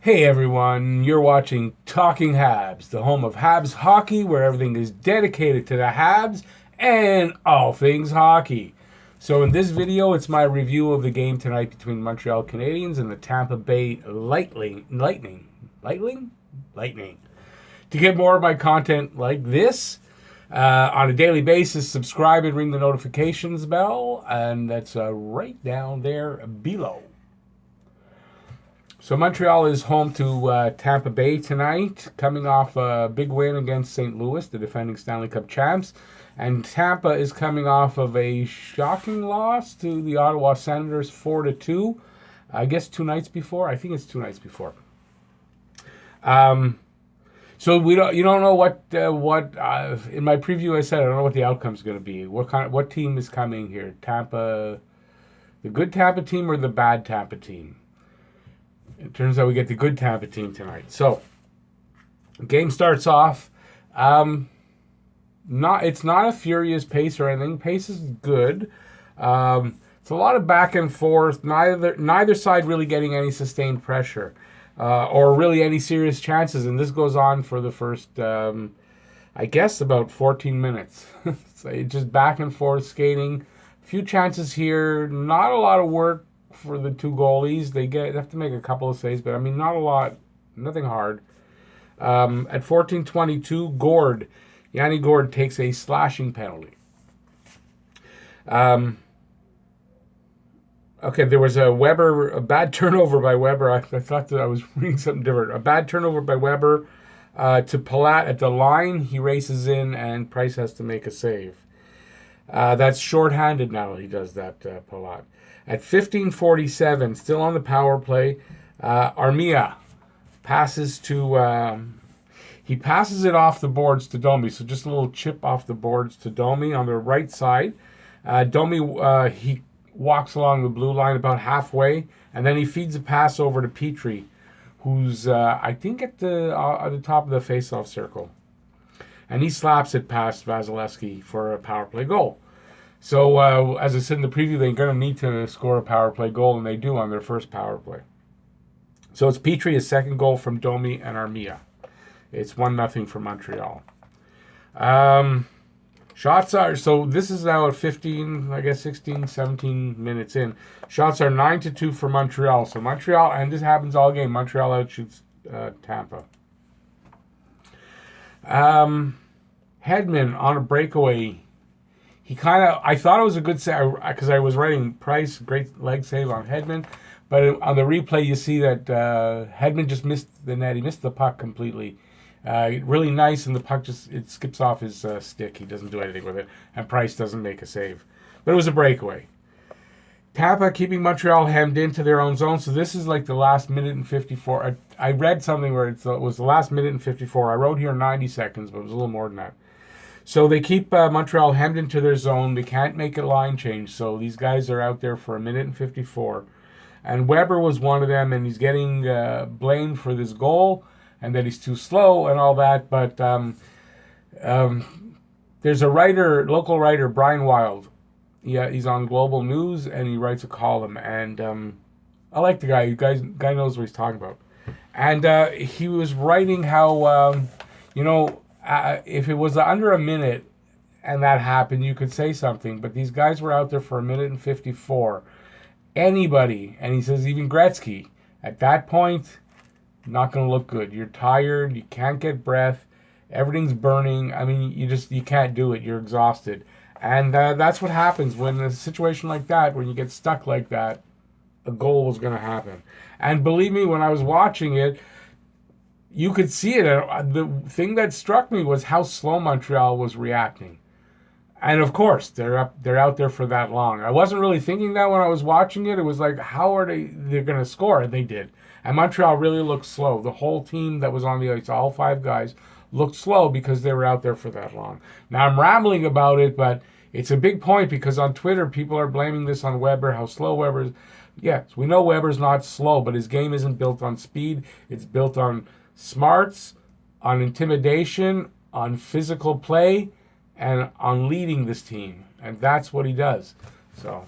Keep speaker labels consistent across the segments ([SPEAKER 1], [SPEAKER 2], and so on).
[SPEAKER 1] Hey everyone, you're watching Talking Habs, the home of Habs hockey, where everything is dedicated to the Habs and all things hockey. So in this video, it's my review of the game tonight between Montreal Canadiens and the Tampa Bay Lightning. To get more of my content like this on a daily basis, subscribe and ring the notifications bell, and that's right down there below. So Montreal is home to Tampa Bay tonight, coming off a big win against St. Louis, the defending Stanley Cup champs. And Tampa is coming off of a shocking loss to the Ottawa Senators 4-2. I guess 2 nights before. I think it's 2 nights before. So you don't know what in my preview I said I don't know what the outcome is going to be. What team is coming here? Tampa, the good Tampa team or the bad Tampa team? It turns out we get the good Tampa team tonight. So, the game starts off. It's not a furious pace or anything. Pace is good. It's a lot of back and forth. Neither side really getting any sustained pressure or really any serious chances. And this goes on for the first, I guess, about 14 minutes. So it's just back and forth skating. A few chances here. Not a lot of work for the two goalies. They have to make a couple of saves, but I mean, not a lot, nothing hard. At 14:22, Yanni Gourde takes a slashing penalty. Okay, there was a bad turnover by Weber. I thought that I was reading something different. A bad turnover by Weber to Palat at the line. He races in, and Price has to make a save. That's shorthanded now. He does that, Palat. At 15:47, still on the power play, Armia passes he passes it off the boards to Domi. So just a little chip off the boards to Domi on the right side. Domi, he walks along the blue line about halfway, and then he feeds a pass over to Petrie, who's, I think, at the top of the faceoff circle. And he slaps it past Vasilevsky for a power play goal. So, as I said in the preview, they're going to need to score a power play goal, and they do on their first power play. So it's Petrie, his second goal from Domi and Armia. It's 1-0 for Montreal. Shots are, so this is now at 16, 17 minutes in. Shots are 9-2 for Montreal. So Montreal, and this happens all game, Montreal outshoots Tampa. Hedman on a breakaway. I thought it was a good save because I was writing Price, great leg save on Hedman. But on the replay, you see that Hedman just missed the net. He missed the puck completely. Really nice, and the puck it skips off his stick. He doesn't do anything with it, and Price doesn't make a save. But it was a breakaway. Tampa keeping Montreal hemmed into their own zone. So this is like the last minute and 54. I read something where it was the last minute and 54. I wrote here 90 seconds, but it was a little more than that. So they keep Montreal hemmed into their zone. They can't make a line change. So these guys are out there for 1:54. And Weber was one of them, and he's getting blamed for this goal and that he's too slow and all that. But there's a local writer, Brian Wild. Yeah, he's on Global News, and he writes a column. And I like the guy. Guy knows what he's talking about. And he was writing how, if it was under a minute and that happened, you could say something. But these guys were out there for 1:54. Anybody, and he says even Gretzky, at that point, not going to look good. You're tired. You can't get breath. Everything's burning. I mean, you can't do it. You're exhausted. And that's what happens when a situation like that, when you get stuck like that, a goal was going to happen. And believe me, when I was watching it, you could see it. The thing that struck me was how slow Montreal was reacting. And of course, they're out there for that long. I wasn't really thinking that when I was watching it. It was like, how are they're going to score? And they did. And Montreal really looked slow. The whole team that was on the ice, all 5 guys, looked slow because they were out there for that long. Now, I'm rambling about it, but it's a big point because on Twitter, people are blaming this on Weber, how slow Weber is. Yes, we know Weber's not slow, but his game isn't built on speed. It's built on smarts, on intimidation, on physical play, and on leading this team. And that's what he does. So,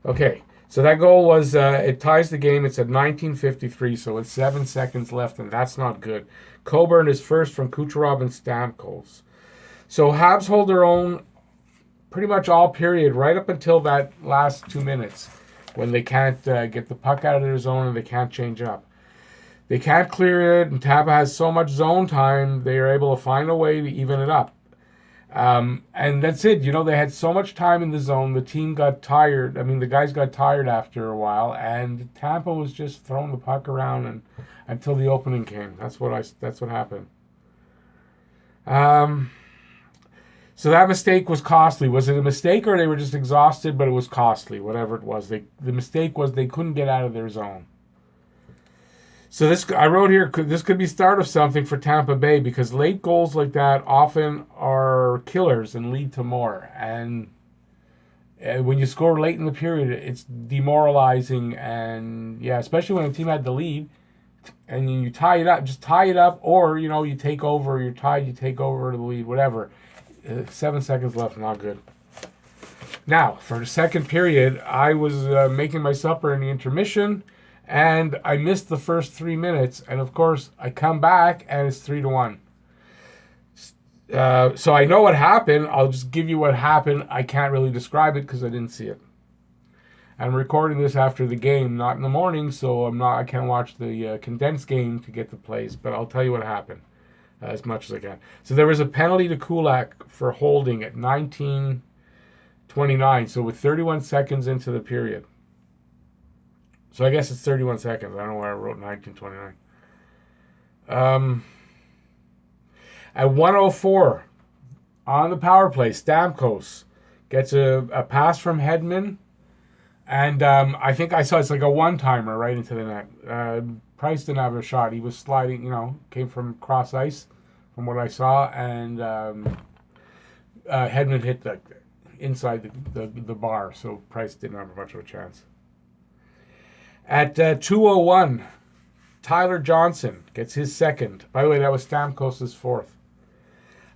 [SPEAKER 1] okay. So that goal was, it ties the game. It's at 19:53, so it's 7 seconds left, and that's not good. Coburn is first from Kucherov and Stamkos. So Habs hold their own pretty much all period, right up until that last 2 minutes when they can't get the puck out of their zone and they can't change up. They can't clear it, and Tampa has so much zone time, they are able to find a way to even it up. And that's it. They had so much time in the zone. The team got tired. I mean, the guys got tired after a while, and Tampa was just throwing the puck around and until the opening came. That's what happened. So that mistake was costly. Was it a mistake or they were just exhausted? But it was costly. Whatever it was, the mistake was they couldn't get out of their zone. So I wrote here, this could be start of something for Tampa Bay because late goals like that often are killers and lead to more. And when you score late in the period, it's demoralizing. And yeah, especially when a team had the lead and you tie it up, just tie it up, or you take over. You're tied, you take over the lead, whatever. 7 seconds left, not good. Now for the second period, I was making my supper in the intermission. And I missed the first 3 minutes. And, of course, I come back, and it's 3-1. So I know what happened. I'll just give you what happened. I can't really describe it because I didn't see it. I'm recording this after the game, not in the morning, so I can't watch the condensed game to get the plays. But I'll tell you what happened as much as I can. So there was a penalty to Kulak for holding at 19:29. So with 31 seconds into the period. So I guess it's 31 seconds. I don't know why I wrote 19:29. At 1:04 on the power play, Stamkos gets a pass from Hedman. And I think I saw it's like a one-timer right into the net. Price didn't have a shot. He was sliding, came from cross ice from what I saw. And Hedman hit inside the bar. So Price didn't have much of a chance. At 2:01, Tyler Johnson gets his second. By the way, that was Stamkos' fourth.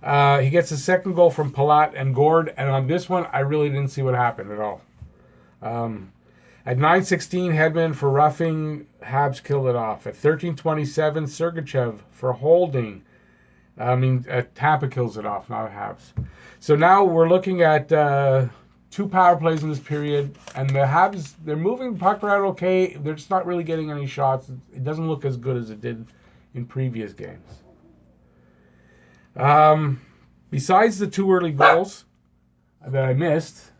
[SPEAKER 1] He gets a second goal from Palat and Gord, and on this one, I really didn't see what happened at all. At 9:16, Hedman for roughing, Habs killed it off. At 13:27, Sergachev for holding. Tampa kills it off, not Habs. So now we're looking at 2 power plays in this period, and the Habs, they're moving the puck around okay. They're just not really getting any shots. It doesn't look as good as it did in previous games. Besides the 2 early goals that I missed,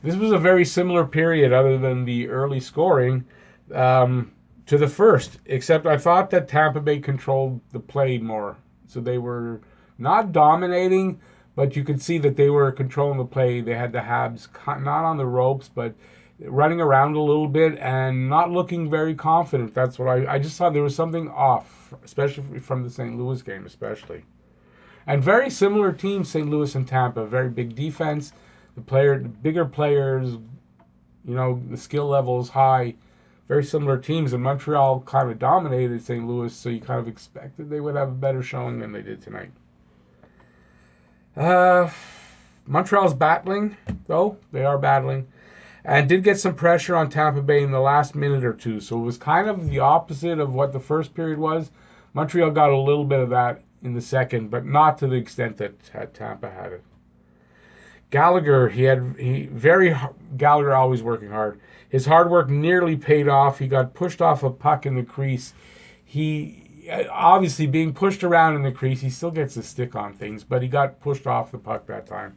[SPEAKER 1] this was a very similar period other than the early scoring to the first, except I thought that Tampa Bay controlled the play more. So they were not dominating, but you could see that they were controlling the play. They had the Habs not on the ropes, but running around a little bit and not looking very confident. That's what I just thought there was something off, especially from the St. Louis game, especially. And very similar teams, St. Louis and Tampa. Very big defense. The bigger players, the skill level is high. Very similar teams. And Montreal kind of dominated St. Louis, so you kind of expected they would have a better showing than they did tonight. Montreal's battling, though. They are battling. And did get some pressure on Tampa Bay in the last minute or two. So it was kind of the opposite of what the first period was. Montreal got a little bit of that in the second, but not to the extent that Tampa had it. Gallagher, Gallagher always working hard. His hard work nearly paid off. He got pushed off a puck in the crease. He obviously being pushed around in the crease, he still gets a stick on things, but he got pushed off the puck that time.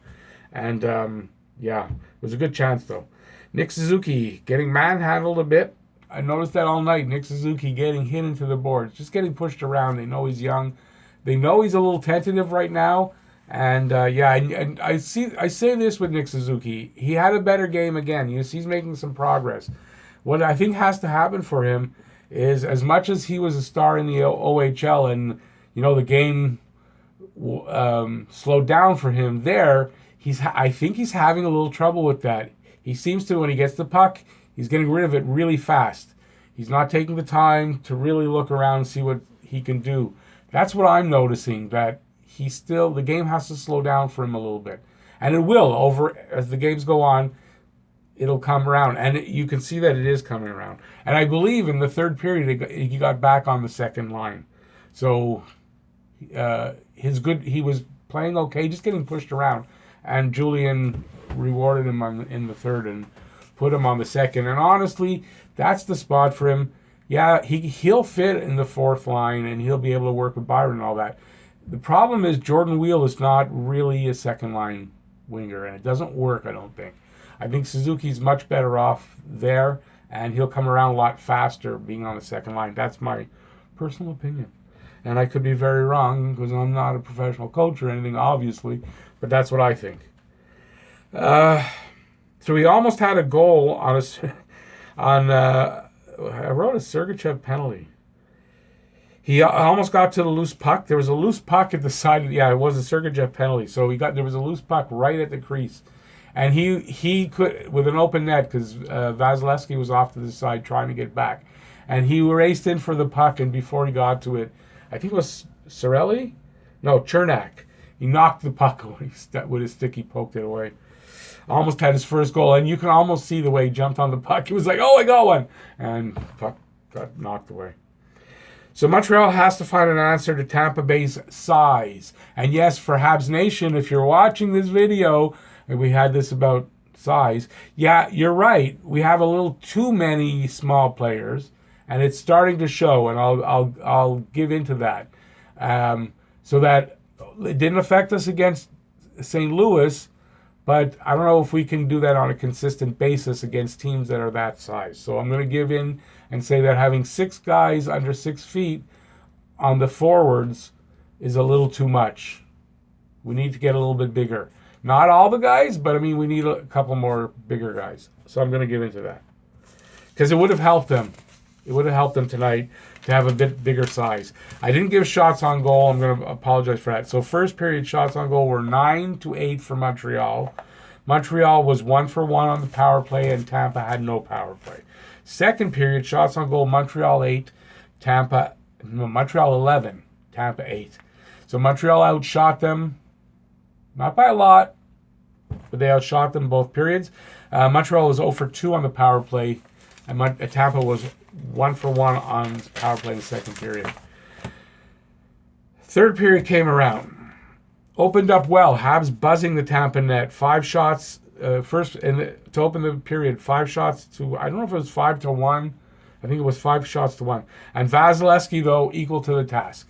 [SPEAKER 1] And it was a good chance though. Nick Suzuki getting manhandled a bit. I noticed that all night. Nick Suzuki getting hit into the boards, just getting pushed around. They know he's young. They know he's a little tentative right now. And I say this with Nick Suzuki. He had a better game again. He's making some progress. What I think has to happen for him is, as much as he was a star in the OHL and the game slowed down for him there, I think he's having a little trouble with that. He seems to, when he gets the puck, he's getting rid of it really fast. He's not taking the time to really look around and see what he can do. That's what I'm noticing, that the game has to slow down for him a little bit. And it will, as the games go on. it'll come around. And you can see that it is coming around. And I believe in the third period, he got back on the second line. So he was playing okay, just getting pushed around. And Julian rewarded him in the third and put him on the second. And honestly, that's the spot for him. Yeah, he'll fit in the fourth line, and he'll be able to work with Byron and all that. The problem is Jordan Wheel is not really a second line winger, and it doesn't work, I don't think. I think Suzuki's much better off there, and he'll come around a lot faster being on the second line. That's my personal opinion. And I could be very wrong because I'm not a professional coach or anything, obviously, but that's what I think. So he almost had a goal on I wrote a Sergachev penalty. He almost got to the loose puck. There was a loose puck at the side. It was a Sergachev penalty. So there was a loose puck right at the crease. And he could, with an open net, because Vasilevsky was off to the side trying to get back. And he raced in for the puck, and before he got to it, I think it was Cirelli? No, Chernak. He knocked the puck away with his stick. He poked it away. Almost had his first goal, and you can almost see the way he jumped on the puck. He was like, oh, I got one. And the puck got knocked away. So Montreal has to find an answer to Tampa Bay's size. And yes, for Habs Nation, if you're watching this video, and we had this about size, yeah, you're right. We have a little too many small players, and it's starting to show, and I'll give into that. So that it didn't affect us against St. Louis, but I don't know if we can do that on a consistent basis against teams that are that size. So I'm going to give in and say that having 6 guys under 6 feet on the forwards is a little too much. We need to get a little bit bigger. Not all the guys, but I mean, we need a couple more bigger guys. So I'm going to give into that. Because it would have helped them. It would have helped them tonight to have a bit bigger size. I didn't give shots on goal. I'm going to apologize for that. So first period shots on goal were 9-8 for Montreal. Montreal was 1 for 1 on the power play, and Tampa had no power play. Second period shots on goal, Montreal 8, Montreal 11, Tampa 8. So Montreal outshot them, not by a lot, but they outshot them both periods. Montreal was 0 for 2 on the power play, and Tampa was 1 for 1 on power play in the second period. Third period came around. Opened up well. Habs buzzing the Tampa net. 5 shots to open the period. 5 shots to, I don't know if it was 5-1. I think it was 5 shots to 1. And Vasilevsky, though, equal to the task.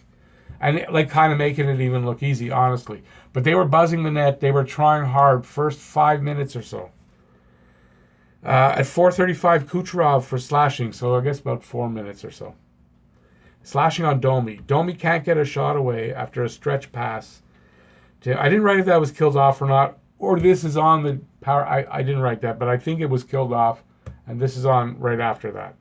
[SPEAKER 1] And kind of making it even look easy, honestly. But they were buzzing the net. They were trying hard first 5 minutes or so. At 4:35, Kucherov for slashing, so I guess about 4 minutes or so. Slashing on Domi. Domi can't get a shot away after a stretch pass. I didn't write if that was killed off or not, or this is on the power. I didn't write that, but I think it was killed off, and this is on right after that.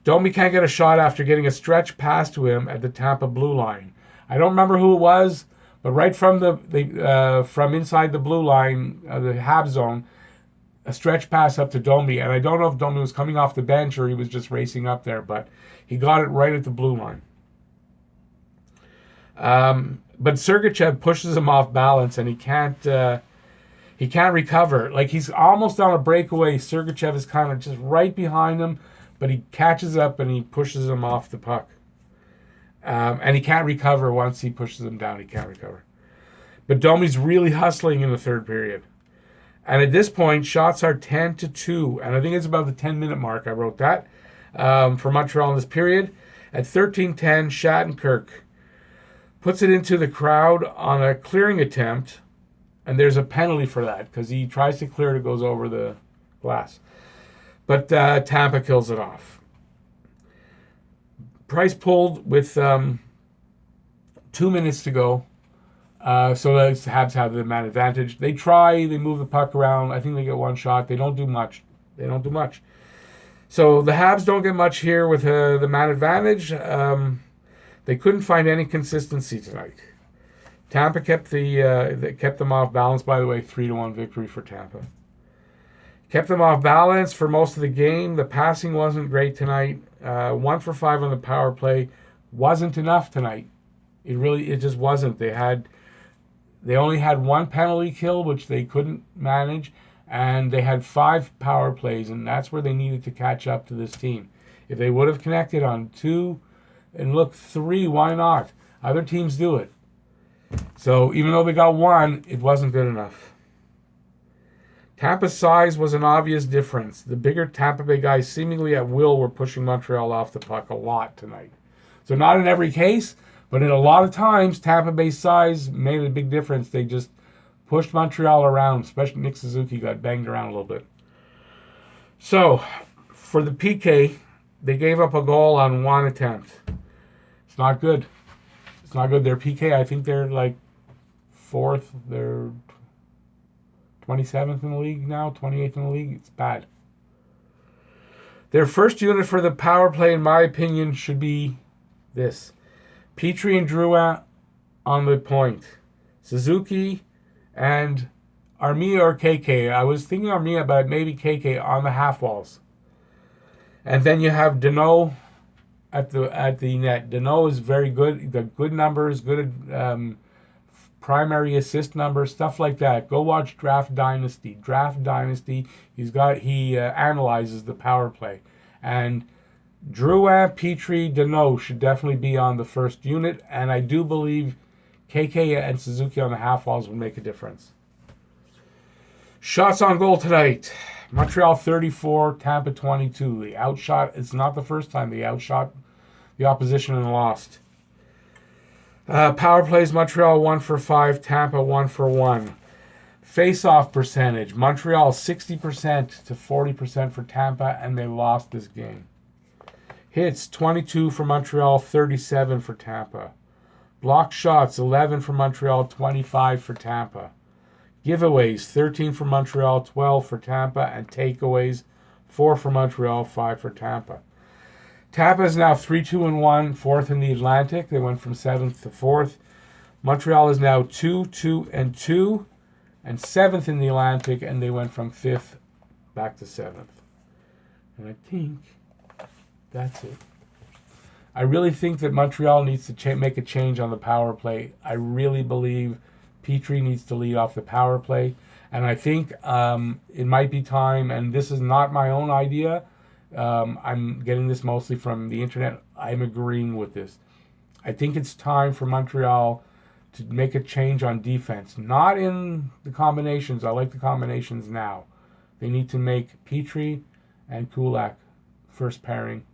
[SPEAKER 1] Domi can't get a shot after getting a stretch pass to him at the Tampa blue line. I don't remember who it was, but right from from inside the blue line, the Habs zone, a stretch pass up to Domi, and I don't know if Domi was coming off the bench or he was just racing up there, but he got it right at the blue line. But Sergachev pushes him off balance, and he can't recover. He's almost on a breakaway. Sergachev is kind of just right behind him, but he catches up and he pushes him off the puck. And he can't recover once he pushes him down. He can't recover. But Domi's really hustling in the third period. And at this point, shots are 10-2. And I think it's about the 10-minute mark. I wrote that for Montreal in this period. At 13-10, Shattenkirk puts it into the crowd on a clearing attempt. And there's a penalty for that because he tries to clear it. It goes over the glass. But Tampa kills it off. Price pulled with 2 minutes to go. So the Habs have the man advantage. They move the puck around. I think they get one shot. They don't do much. So the Habs don't get much here with the man advantage. They couldn't find any consistency tonight. Tampa kept them off balance. By the way, 3-1 victory for Tampa. Kept them off balance for most of the game. The passing wasn't great tonight. 1 for 5 on the power play wasn't enough tonight. It just wasn't. They only had one penalty kill, which they couldn't manage, And they had 5 power plays, and that's where they needed to catch up to this team. If they would have connected on 2 and look 3, why not? Other teams do it. So even though they got 1, it wasn't good enough. Tampa's size was an obvious difference. The bigger Tampa Bay guys seemingly at will were pushing Montreal off the puck a lot tonight. So not in every case, but in a lot of times, Tampa Bay's size made a big difference. They just pushed Montreal around, especially Nick Suzuki got banged around a little bit. So, for the PK, they gave up a goal on 1 attempt. It's not good. It's not good. Their PK, I think they're like 4th. They're 27th in the league now, 28th in the league. It's bad. Their first unit for the power play, in my opinion, should be this. Petrie and Drouin on the point. Suzuki and Armia or KK. I was thinking Armia, but maybe KK on the half walls. And then you have Deneau at the net. Deneau is very good. He's got good numbers, good primary assist numbers, stuff like that. Go watch Draft Dynasty. Draft Dynasty. He analyzes the power play. And Drouin, Petrie, Deneau should definitely be on the first unit. And I do believe KK and Suzuki on the half walls would make a difference. Shots on goal tonight. Montreal 34, Tampa 22. The outshot, it's not the first time they outshot the opposition and lost. Power plays, Montreal 1 for 5, Tampa 1 for 1. Face-off percentage, Montreal 60% to 40% for Tampa, and they lost this game. Hits, 22 for Montreal, 37 for Tampa. Block shots, 11 for Montreal, 25 for Tampa. Giveaways, 13 for Montreal, 12 for Tampa. And takeaways, 4 for Montreal, 5 for Tampa. Tampa is now 3-2-1, 4th in the Atlantic. They went from 7th to 4th. Montreal is now 2-2-2, and 7th in the Atlantic, and they went from 5th back to 7th. And I think that's it. I really think that Montreal needs to make a change on the power play. I really believe Petrie needs to lead off the power play. And I think it might be time, and this is not my own idea. I'm getting this mostly from the internet. I'm agreeing with this. I think it's time for Montreal to make a change on defense. Not in the combinations. I like the combinations now. They need to make Petrie and Kulak first pairing.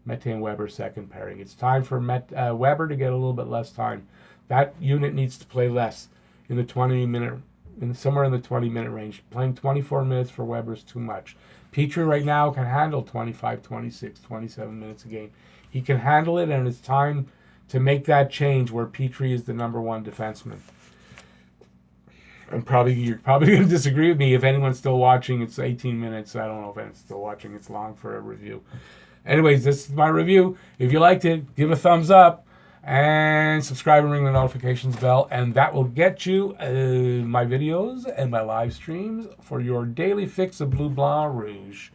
[SPEAKER 1] Mete and Weber second pairing. It's time for Weber to get a little bit less time. That unit needs to play less in the 20-minute, somewhere in the 20-minute range. Playing 24 minutes for Weber is too much. Petrie right now can handle 25, 26, 27 minutes a game. He can handle it, and it's time to make that change where Petrie is the number 1 defenseman. And you're probably going to disagree with me. If anyone's still watching, it's 18 minutes. I don't know if anyone's still watching. It's long for a review. Anyways, this is my review. If you liked it, give a thumbs up and subscribe and ring the notifications bell, and that will get you my videos and my live streams for your daily fix of Bleu Blanc Rouge.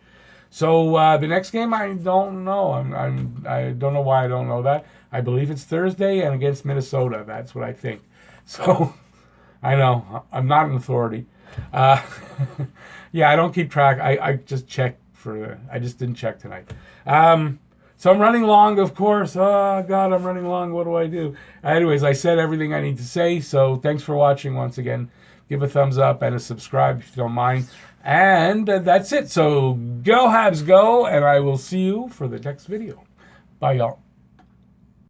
[SPEAKER 1] So the next game, I don't know. I don't know why I don't know that. I believe it's Thursday and against Minnesota. That's what I think. So I know I'm not an authority. Yeah, I don't keep track. I just check. I just didn't check tonight. So I'm running long, of course. Oh, God, I'm running long. What do I do? Anyways, I said everything I need to say. So thanks for watching once again. Give a thumbs up and a subscribe if you don't mind. And that's it. So go Habs, go. And I will see you for the next video. Bye, y'all.